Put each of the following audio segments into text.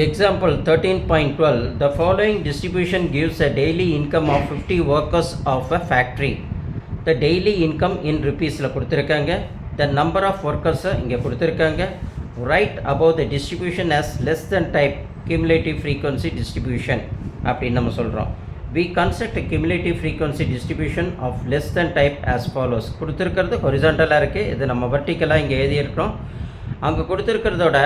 Example 13.12. The following distribution gives a daily income of 50 workers of a factory. The daily income in rupees la கொடுத்திருக்காங்க. The number of workers இங்க கொடுத்திருக்காங்க. Write about the distribution as less than type cumulative frequency distribution அப்படின்னு நம்ம சொல்றோம். We construct a cumulative frequency distribution of less than type as follows. கொடுத்திருக்கிறது ஹொரிசாண்டலா இருக்கு. இது நம்ம வெர்டிகலா இங்க எழுதி இருக்கோம். அங்க கொடுத்திருக்கிறதோட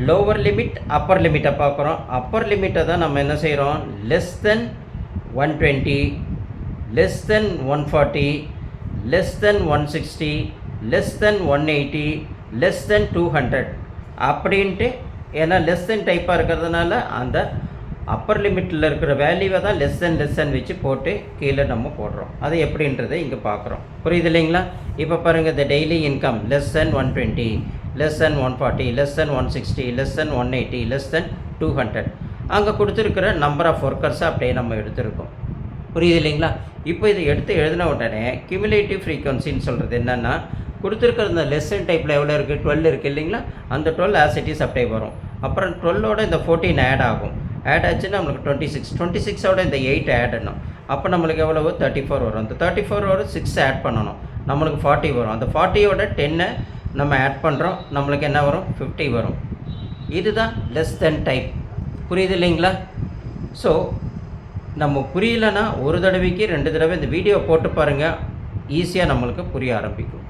லோவர் லிமிட் அப்பர் லிமிட்டை பார்க்குறோம். அப்பர் லிமிட்டை தான் நம்ம என்ன செய்கிறோம், less than 120, less than 140, less than 160, less than 180, less than 200 அப்படின்ட்டு. ஏன்னா லெஸ் தென் டைப்பாக இருக்கிறதுனால அந்த அப்பர் லிமிட்டில் இருக்கிற வேல்யூவை தான் லெஸ் தென் வச்சு போட்டு கீழே நம்ம போடுறோம். அது எப்படின்றதை இங்கே பார்க்குறோம். புரியுது இல்லைங்களா? இப்போ பாருங்கள், இந்த daily income less than 120, less than 140, less than 160, less than 180, less than 200. அங்கே கொடுத்துருக்கிற நம்பர் ஆஃப் ஒர்க்கர்ஸை அப்படியே நம்ம எடுத்துருக்கோம். புரியுது இல்லைங்களா? இப்போ இதை எடுத்து எழுதின உடனே கியூமுலேட்டிவ் ஃப்ரீக்வன்சின்னு சொல்கிறது என்னென்னா, கொடுத்துருக்கிற இந்த லெசன் டைப்பில் எவ்வளோ இருக்குது, 12 இருக்குது இல்லைங்களா? அந்த 12 ஆஸ் இட் இஸ் அப்படியே வரும். அப்புறம் 12ஓட இந்த 14 ஆட் ஆகும். ஆட் ஆச்சுன்னா நம்மளுக்கு 26, 26ஓட இந்த 8 ஆட் பண்ணணும். அப்போ நம்மளுக்கு எவ்வளவு 34 வரும். அந்த 34ஓட 6 ஆட் பண்ணணும், நம்மளுக்கு 40 வரும். அந்த 40ஓட 10 நம்ம ஆட் பண்ணுறோம், நம்மளுக்கு என்ன வரும், 50 வரும். இதுதான் லெஸ் தென் டைப். புரியுது இல்லைங்களா? ஸோ நம்ம புரியலைன்னா ஒரு தடவைக்கு 2 தடவை இந்த வீடியோ போட்டு பாருங்கள், ஈஸியாக நம்மளுக்கு புரிய ஆரம்பிக்கும்.